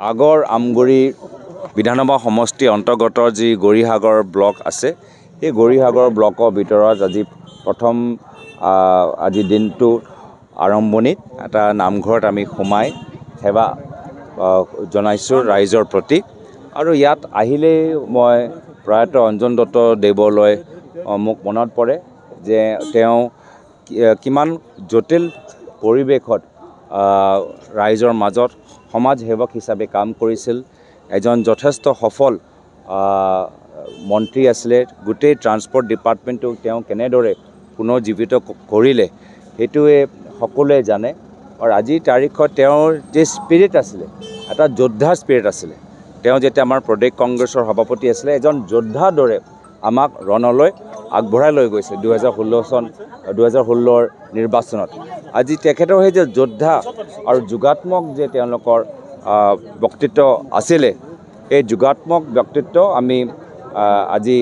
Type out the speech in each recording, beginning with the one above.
আগৰ আমগুৰি বিধানসভা সমষ্টি অন্তৰ্গত যি গৌৰীসাগৰ ব্লক আছে এই গৌৰীসাগৰ ব্লকৰ ভিতৰত আজি প্ৰথম আজি দিনটো আৰম্ভণিত এটা নামঘৰত আমি সোমাই সেৱা জনাইছোঁ ৰাইজৰ প্ৰতি আৰু ইয়াত আহিলেই মই প্ৰয়াত অঞ্জন দত্ত দেৱলৈ মোক মনত পৰে যে তেওঁ কিমান জটিল পৰিৱেশত ৰাইজৰ মাজত সমাজ সেৱক হিচাপে কাম কৰিছিল এজন যথেষ্ট সফল মন্ত্ৰী আছিলে গোটেই ট্ৰান্সপৰ্ট ডিপাৰ্টমেণ্টটো তেওঁ কেনেদৰে পুনৰ্জীৱিত কৰিলে সেইটোৱে সকলোৱে জানে আৰু আজিৰ তাৰিখত তেওঁৰ যে স্পিৰিট আছিলে এটা যোদ্ধা স্পিৰিট আছিলে তেওঁ যেতিয়া আমাৰ প্ৰদেশ কংগ্ৰেছৰ সভাপতি আছিলে এজন যোদ্ধাৰ দৰে আমাক ৰণলৈ আগবঢ়াই লৈ গৈছে 2016 নিৰ্বাচনত আজি তেখেতৰ সেই যে যোদ্ধা আৰু যোগাত্মক যে তেওঁলোকৰ ব্যক্তিত্ব আছিলে এই যোগাত্মক ব্যক্তিত্ব আমি আজি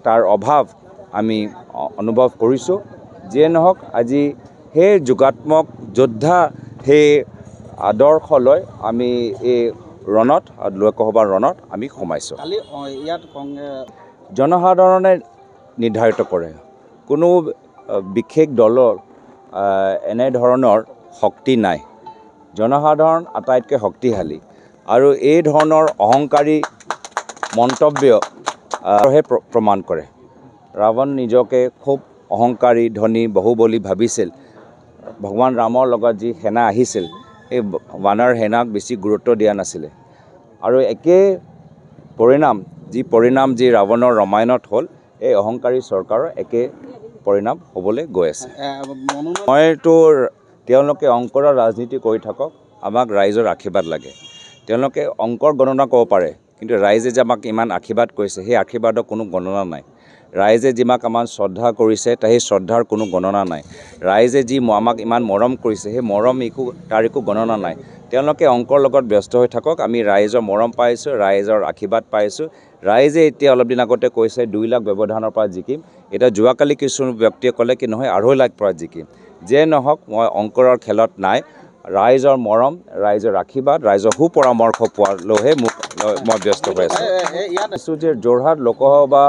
তাৰ অভাৱ আমি অনুভৱ কৰিছোঁ যিয়ে নহওক আজি সেই যোগাত্মক যোদ্ধা সেই আদৰ্শলৈ আমি এই ৰণত লোকসভাৰ ৰণত আমি সোমাইছোঁ ইয়াত জনসাধাৰণে নিৰ্ধাৰিত কৰে কোনো বিশেষ দলৰ এনেধৰণৰ শক্তি নাই জনসাধাৰণ আটাইতকৈ শক্তিশালী আৰু এই ধৰণৰ অহংকাৰী মন্তব্যহে প্ৰমাণ কৰে ৰাৱণ নিজকে খুব অহংকাৰী ধনী বহুবলী ভাবিছিল ভগৱান ৰামৰ লগত যি সেনা আহিছিল এই বানৰ সেনাক বেছি গুৰুত্ব দিয়া নাছিলে আৰু একে পৰিণাম যি ৰাৱণৰ ৰামায়ণত হ'ল এই অহংকাৰী চৰকাৰৰ একে পৰিণাম হ'বলৈ গৈ আছে মইতো তেওঁলোকে অংকৰ ৰাজনীতি কৰি থাকক আমাক ৰাইজৰ আশীৰ্বাদ লাগে তেওঁলোকে অংকৰ গণনা ক'ব পাৰে কিন্তু ৰাইজে যে আমাক ইমান আশীৰ্বাদ কৰিছে সেই আশীৰ্বাদৰ কোনো গণনা নাই ৰাইজে যিমাক আমাক শ্ৰদ্ধা কৰিছে সেই শ্ৰদ্ধাৰ কোনো গণনা নাই ৰাইজে যি আমাক ইমান মৰম কৰিছে সেই মৰম তাৰ একো গণনা নাই তেওঁলোকে অংকৰ লগত ব্যস্ত হৈ থাকক আমি ৰাইজৰ মৰম পাইছোঁ ৰাইজৰ আশীৰ্বাদ পাইছোঁ ৰাইজে এতিয়া অলপ দিন আগতে কৈছে 2 লাখ ব্যৱধানৰ পৰা জিকিম এতিয়া যোৱাকালি কিছু ব্যক্তিয়ে ক'লে কি নহয় 2.5 লাখ পৰা জিকিম যে নহওক মই অংকৰৰ খেলত নাই ৰাইজৰ মৰম ৰাইজৰ আশীৰ্বাদ ৰাইজৰ সুপৰামৰ্শ পোৱালৈহে মই ব্যস্ত হৈ আছোঁ যে যোৰহাট লোকসভা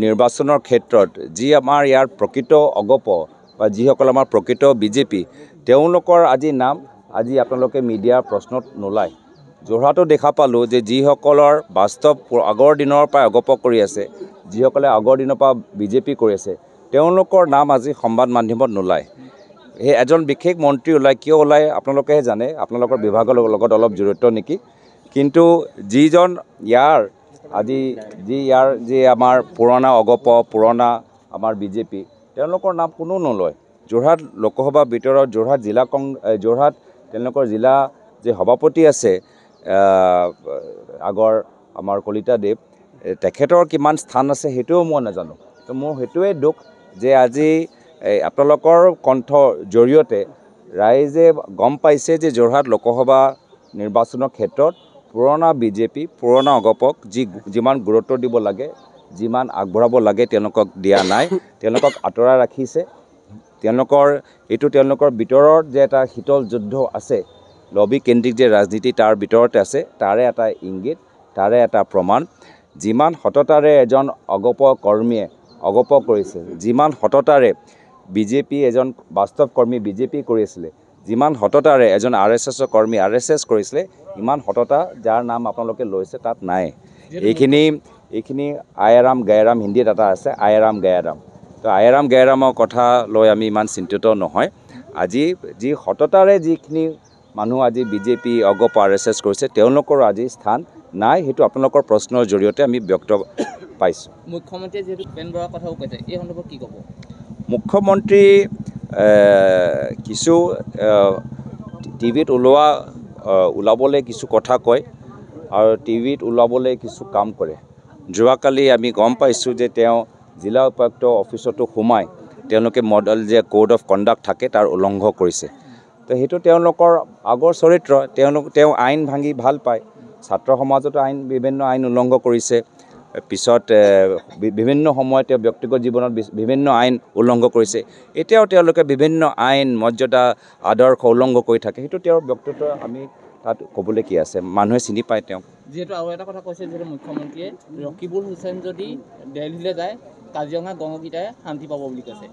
নিৰ্বাচনৰ ক্ষেত্ৰত যি আমাৰ ইয়াৰ প্ৰকৃত অগপ বা যিসকল আমাৰ প্ৰকৃত বিজেপি তেওঁলোকৰ আজি নাম আজি আপোনালোকে মিডিয়াৰ প্ৰশ্নত নোলায় যোৰহাটো দেখা পালোঁ যে যিসকলৰ বাস্তৱ আগৰ দিনৰ পৰা অগপ কৰি আছে যিসকলে আগৰ দিনৰ পৰা বিজেপি কৰি আছে তেওঁলোকৰ নাম আজি সংবাদ মাধ্যমত নোলায় সেই এজন বিশেষ মন্ত্ৰী ওলায় কিয় ওলায় আপোনালোকেহে জানে আপোনালোকৰ বিভাগৰ লগত অলপ জড়িত নেকি কিন্তু যিজন ইয়াৰ যি আমাৰ পুৰণা অগপ পুৰণা আমাৰ বিজেপি তেওঁলোকৰ নাম কোনো নলয় যোৰহাট লোকসভাৰ ভিতৰত যোৰহাট তেওঁলোকৰ জিলা যে সভাপতি আছে আগৰ আমাৰ কলিতাদেৱ তেখেতৰ কিমান স্থান আছে সেইটোও মই নাজানো তো মোৰ সেইটোৱে দুখ যে আজি আপোনালোকৰ কণ্ঠৰ জৰিয়তে ৰাইজে গম পাইছে যে যোৰহাট লোকসভা নিৰ্বাচনৰ ক্ষেত্ৰত পুৰণা বিজেপি পুৰণা অগপক যিমান গুৰুত্ব দিব লাগে যিমান আগবঢ়াব লাগে তেওঁলোকক দিয়া নাই তেওঁলোকক আঁতৰাই ৰাখিছে তেওঁলোকৰ ভিতৰত যে এটা শীতল যুদ্ধ আছে লবি কেন্দ্ৰিক যে ৰাজনীতি তাৰ ভিতৰতে আছে তাৰে এটা ইংগিত তাৰে এটা প্ৰমাণ যিমান সততাৰে এজন অগপ কৰ্মীয়ে অগপ কৰিছে যিমান সততাৰে বিজেপি এজন বাস্তৱ কৰ্মী বিজেপি কৰিছিলে যিমান সততাৰে এজন RSS কৰ্মী RSS কৰিছিলে ইমান সততা যাৰ নাম আপোনালোকে লৈছে তাত নাই এইখিনি আয়াৰাম গায়াৰাম হিন্দীত এটা আছে আয়াৰাম গায়াৰাম তো আয়াৰাম গায়াৰামৰ কথা লৈ আমি ইমান চিন্তিত নহয় আজি যি সততাৰে যিখিনি মানুহ আজি বিজেপি অগপ RSS কৰিছে তেওঁলোকৰ আজি স্থান নাই সেইটো আপোনালোকৰ প্ৰশ্নৰ জৰিয়তে আমি ব্যক্ত পাইছোঁ মুখ্যমন্ত্ৰীয়ে যিহেতু পেন বঢ়োৱাৰ কথাও কৈছে এই সন্দৰ্ভত কি ক'ব মুখ্যমন্ত্ৰী কিছু টিভিত ওলাবলৈ কিছু কথা কয় আৰু টিভিত ওলাবলৈ কিছু কাম কৰে যোৱাকালি আমি গম পাইছোঁ যে তেওঁ জিলা উপায়ুক্ত অফিচতো সোমাই তেওঁলোকে মডেল যে কোড অফ কণ্ডাক্ট থাকে তাৰ উলংঘন কৰিছে তো সেইটো তেওঁলোকৰ আগৰ চৰিত্ৰ তেওঁ আইন ভাঙি ভাল পায় ছাত্ৰ সমাজতো বিভিন্ন আইন উলংঘন কৰিছে পিছত বিভিন্ন সময়ত ব্যক্তিগত জীৱনত বিভিন্ন আইন উলংঘন কৰিছে এতিয়াও তেওঁলোকে বিভিন্ন আইন মৰ্যাদা আদৰ্শ উলংঘন কৰি থাকে সেইটো তেওঁৰ ব্যক্তিত্ব আমি তাত ক'বলৈ কি আছে মানুহে চিনি পায় তেওঁক যিহেতু আৰু এটা কথা কৈছে যিহেতু মুখ্যমন্ত্ৰীয়ে ৰকিবুল হুছেইন যদি দিল্লীলৈ যায় কাজিৰঙা গঁড়কেইটাই শান্তি পাব বুলি কৈছে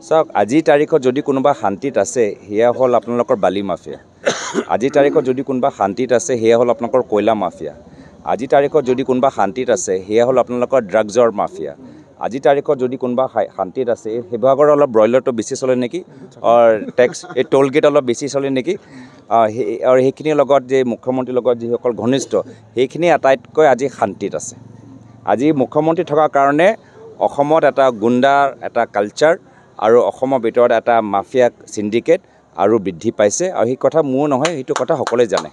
চাওক আজিৰ তাৰিখত যদি কোনোবা শান্তিত আছে সেয়া হ'ল আপোনালোকৰ বালি মাফিয়া আজিৰ তাৰিখত যদি কোনোবা শান্তিত আছে সেয়া হ'ল আপোনালোকৰ কয়লা মাফিয়া আজিৰ তাৰিখত যদি কোনোবা শান্তিত আছে সেয়া হ'ল আপোনালোকৰ ড্ৰাগছৰ মাফিয়া আজিৰ তাৰিখত যদি কোনোবা শান্তিত আছে সেইভাগৰ অলপ ব্ৰইলাৰটো বেছি চলে নেকি টেক্স এই টোল গেট অলপ বেছি চলে নেকি আৰু সেইখিনিৰ লগত যে মুখ্যমন্ত্ৰীৰ লগত যিসকল ঘনিষ্ঠ সেইখিনি আটাইতকৈ আজি শান্তিত আছে আজি মুখ্যমন্ত্ৰী থকাৰ কাৰণে অসমত এটা গুণ্ডাৰ এটা কালচাৰ আৰু অসমৰ ভিতৰত এটা মাফিয়া চিণ্ডিকেট আৰু বৃদ্ধি পাইছে আৰু সেই কথা মোৰ নহয় সেইটো কথা সকলোৱে জানে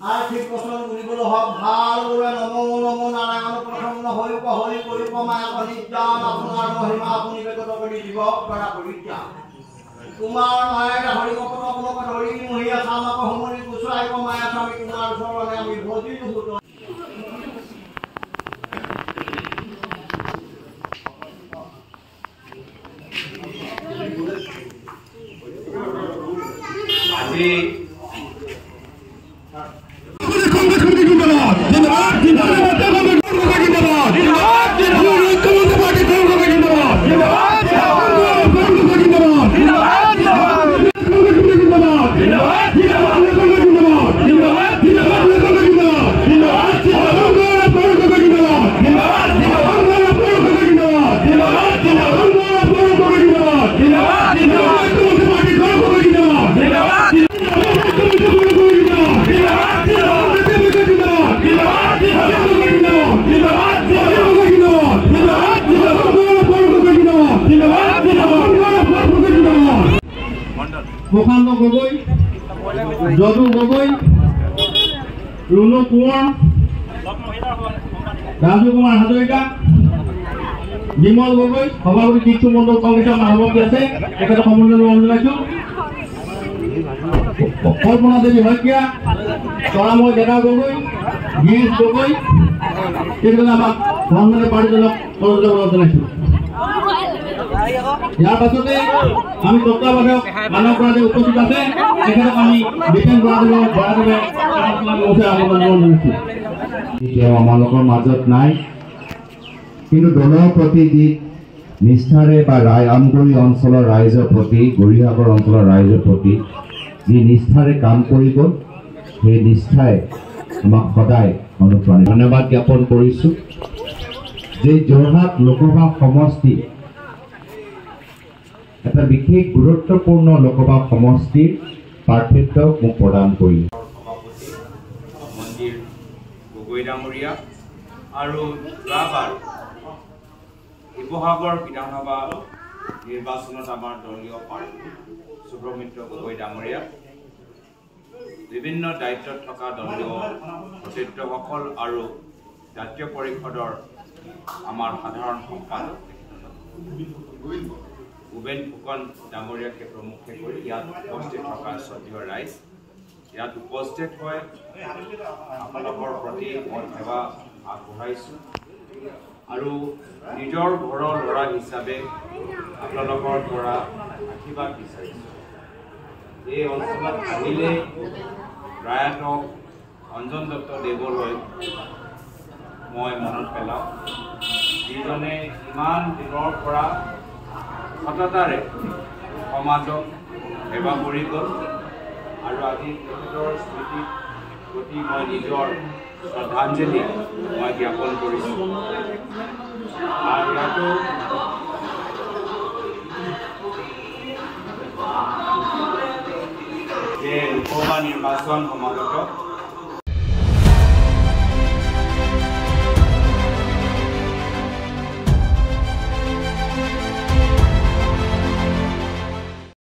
আৰ্থিক প্ৰশ্ন বুলিবলৈ হওক ভাল বোলে নমো নমো নাৰায়ণ প্ৰসন্ন হৈ কৰি মায়া নিৰ্যান আপোনাৰ মহিমা আপুনি বেগত কৰি দিব কৰা কৰিছা তোমাৰ মায়ে হৰি কপন আপোনাক ধৰি মহিয়া চামাক সমৰি গুচৰাই মায়া স্বামী তোমাৰ ওচৰলৈ আমি ভজি নুবুতো আজি প্ৰশান্ত গগৈ যদু গগৈ ৰুনু কোঁৱৰ ৰাজু কুমাৰ হাজৰিকা বিমল গগৈ সভাপতি কিছু মণ্ডল কংগ্ৰেসেৰ সভাপতি আছে এখানে সম্বোধন জনাইছো কল্পনা দেবী শইকীয়া তৰাময় ডেকা গগৈ গিৰীশ গগৈ এইবিলাক আমাক সন্মানীয় পাৰ্টিজনক অনুৰোধ জনাইছো ইয়াৰ পাছতে আমি তত্ত্বাৱধায়ক মানৱ বৰাদে উপস্থিত আছে তেখেতক আমি বিশেষ বৰাদেৱে তেওঁ আমালোকৰ মাজত নাই কিন্তু দলৰ প্ৰতি যি নিষ্ঠাৰে বা আমগুৰি অঞ্চলৰ ৰাইজৰ প্ৰতি গৰিসাগৰ অঞ্চলৰ ৰাইজৰ প্ৰতি যি নিষ্ঠাৰে কাম কৰিব সেই নিষ্ঠাই আমাক সদায় অনুপ্ৰাণিত ধন্যবাদ জ্ঞাপন কৰিছোঁ যে যোৰহাট লোকসভা সমষ্টি এটা বিশেষ গুৰুত্বপূৰ্ণ লোকসভা সমষ্টিৰ প্ৰাৰ্থিত্ব মোক প্ৰদান কৰিলে সভাপতি মন্দিৰ গগৈ ডাঙৰীয়া আৰু যোৱাবাৰ শিৱসাগৰ বিধানসভা নিৰ্বাচনত আমাৰ দলীয় প্ৰাৰ্থী সুব্ৰমিত্ৰ গগৈ ডাঙৰীয়া বিভিন্ন দায়িত্বত থকা দলীয় সতীৰ্থসকল আৰু জাতীয় পৰিষদৰ আমাৰ সাধাৰণ সম্পাদক ভূপেন ফুকন ডাঙৰীয়াকে প্ৰমুখে কৰি ইয়াত উপস্থিত থকা শ্ৰদ্ধেয় ৰাইজ ইয়াত উপস্থিত হৈ আপোনালোকৰ প্ৰতি মই সেৱা আগবঢ়াইছোঁ আৰু নিজৰ ঘৰৰ ল'ৰা হিচাপে আপোনালোকৰ পৰা আশীৰ্বাদ বিচাৰিছোঁ এই অঞ্চলত আহিলে প্ৰয়াত অঞ্জন দত্ত দেৱলৈ মই মনত পেলাওঁ যিজনে ইমান দিনৰ পৰা সততাৰে সমাজক সেৱা কৰি গ'ল আৰু আজি তেখেতৰ স্মৃতিৰ প্ৰতি মই নিজৰ শ্ৰদ্ধাঞ্জলি মই জ্ঞাপন কৰিছোঁ আৰু ইয়াতো যে লোকসভা নিৰ্বাচন সমাগত